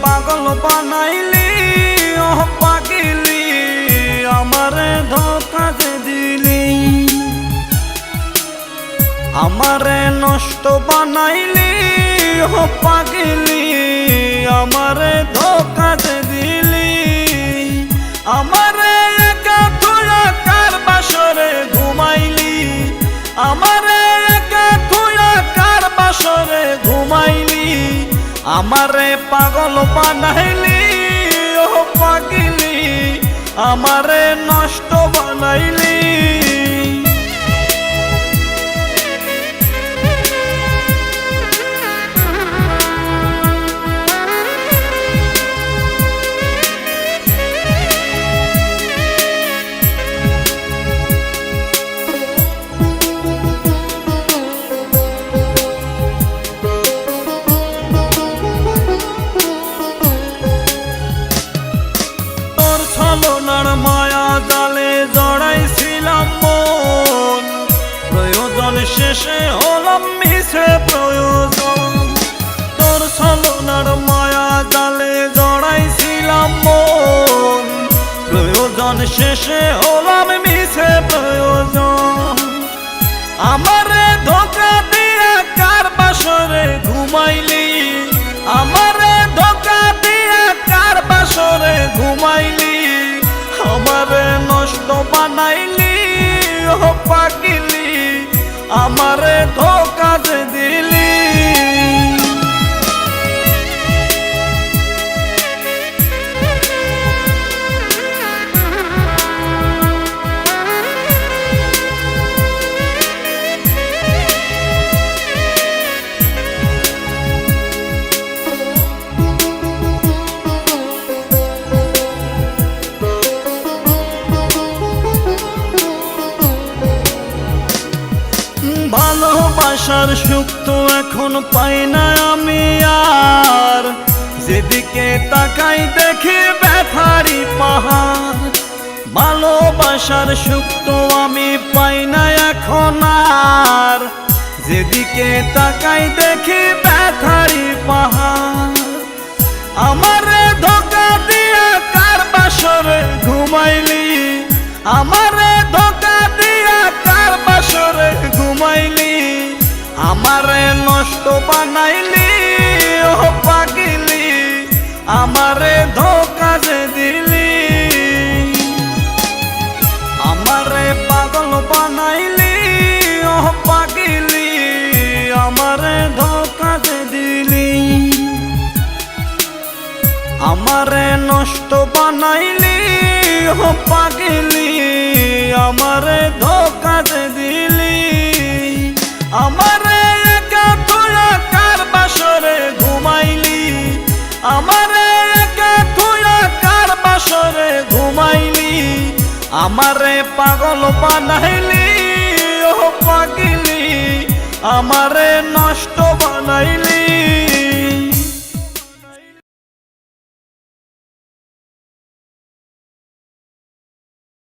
পাগল বানাইলি ও পাগলি, আমারে ধোঁকা দিলি। আমারে নষ্ট বানাইলি ও পাগলি, আমারে ধোঁকা দিলি। আমারে একা তুইয়া কার বাসরে ঘুমাইলি, আমারে একা তুইয়া কার বাসরে ঘুমাইলি। আমারে পাগল বানাইলি ও পাগলি, আমারে নষ্ট বানাইলি। ছলনার মায়া জালে জড়াইছিলাম মন, প্রয়োজন শেষে হলাম মিছে প্রয়োজন। তোর ছলনার মায়া জালে জড়াইছিলাম মন, প্রয়োজন শেষে হলাম মিছে প্রয়োজন। আমারে ধোঁকা দিয়ে কার বাসরে ঘুমাইলি, আমারে ধোঁকা দিয়ে কার বাসরে ঘুমাইলি। আমারে নষ্ট বানাইলি ও পাগলি, আমারে ধোঁকা দিলি। ভালোবাসার সুখ তো এখন পাই না আমি আর, যেদিকে তাকাই দেখি ব্যথারি পাহাড়। ভালোবাসার সুখ তো আমি পাই না এখন আর, যেদিকে তাকাই দেখি ব্যথারি পাহাড়। আমারে ধোঁকা দিয়ে কার বাসরে ঘুমাইলি, আমারে ধোঁকা দিয়ে কার বাসরে ঘুমাইলি। আমারে নষ্ট বানাইলি ও পাগলি, আমারে ধোঁকা দিলি। আমারে পাগল বানাইলি ও পাগলি, আমারে ধোঁকা দিলি। আমারে নষ্ট বানাইলি ও পাগলি, আমারে ধোঁকা দিলি। আমারে একা তুইয়া কার বাসরে ঘুমাইলি, আমারে একা তুইয়া কার বাসরে ঘুমাইলি। আমারে পাগল বানাইলি ও পাগলি, আমারে নষ্ট বানাইলি।